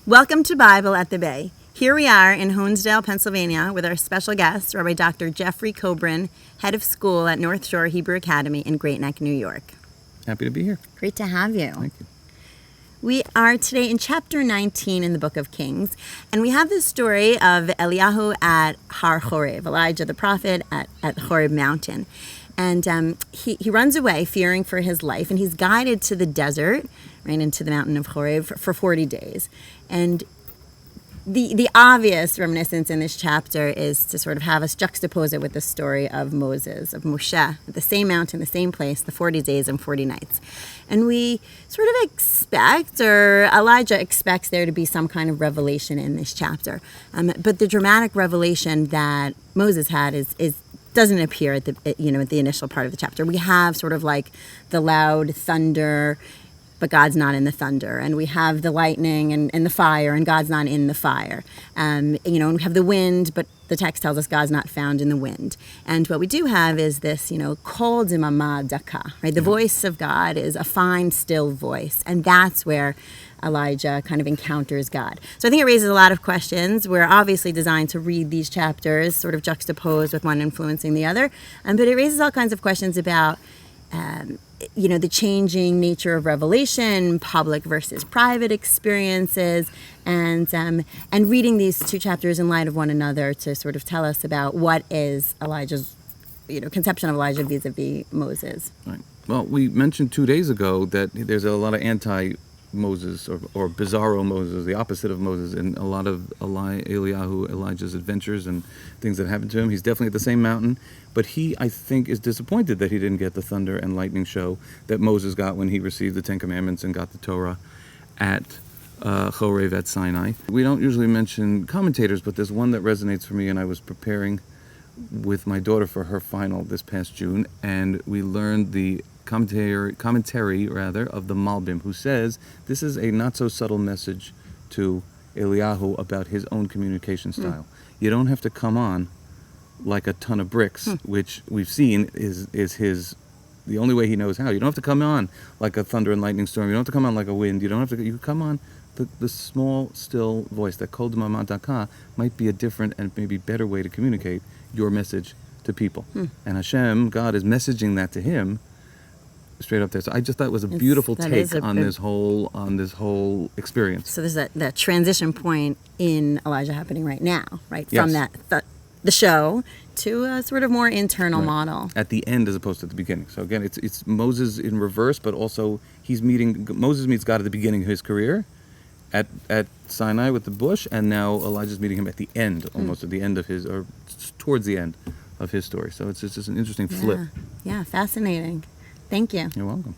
Welcome to Bible at the Bay. Here we are in Honesdale, Pennsylvania, with our special guest, Rabbi Dr. Jeffrey Coburn, head of school at North Shore Hebrew Academy in Great Neck, New York. Happy to be here. Great to have you. Thank you. We are today in chapter 19 in the book of Kings, and we have the story of Eliyahu at Har Horeb, Elijah the prophet at Horeb Mountain. And he runs away, fearing for his life, and he's guided to the desert, right into the mountain of Horeb for 40 days. And the obvious reminiscence in this chapter is to sort of have us juxtapose it with the story of Moses, of Moshe, at the same mountain, the same place, the 40 days and 40 nights. And we sort of expect, or Elijah expects, there to be some kind of revelation in this chapter. But the dramatic revelation that Moses had is doesn't appear at the initial part of the chapter. We have sort of like the loud thunder, but God's not in the thunder. And we have the lightning and the fire, and God's not in the fire. And we have the wind, but the text tells us God's not found in the wind. And what we do have is this, kol dimama daka, right? The voice of God is a fine, still voice. And that's where Elijah kind of encounters God. So I think it raises a lot of questions. We're obviously designed to read these chapters sort of juxtaposed with one influencing the other. But it raises all kinds of questions about the changing nature of revelation, public versus private experiences, and reading these two chapters in light of one another to sort of tell us about what is Elijah's, conception of Elijah vis-a-vis Moses. Right. Well, we mentioned 2 days ago that there's a lot of anti-Moses or bizarro Moses, the opposite of Moses, in a lot of Elijah's adventures and things that happened to him. He's definitely at the same mountain, but he, I think, is disappointed that he didn't get the thunder and lightning show that Moses got when he received the Ten Commandments and got the Torah at Horeb at Sinai. We don't usually mention commentators, but there's one that resonates for me, and I was preparing with my daughter for her final this past June, and we learned the commentary of the Malbim, who says this is a not so subtle message to Eliyahu about his own communication style. You don't have to come on like a ton of bricks, which we've seen is the only way he knows how. You don't have to come on like a thunder and lightning storm. You don't have to come on like a wind. You come on the small, still voice. That kol dimama daka might be a different and maybe better way to communicate your message to people. And Hashem, God, is messaging that to him straight up there. So I just thought it was a beautiful take on this whole experience. So there's that transition point in Elijah happening right now, right? Yes. From the show to a sort of more internal model. At the end as opposed to the beginning. So again, it's Moses in reverse, but also Moses meets God at the beginning of his career at Sinai with the bush, and now Elijah's meeting him at the end, almost at the end of his, or towards the end of his story. So it's just an interesting flip. Yeah, fascinating. Thank you. You're welcome.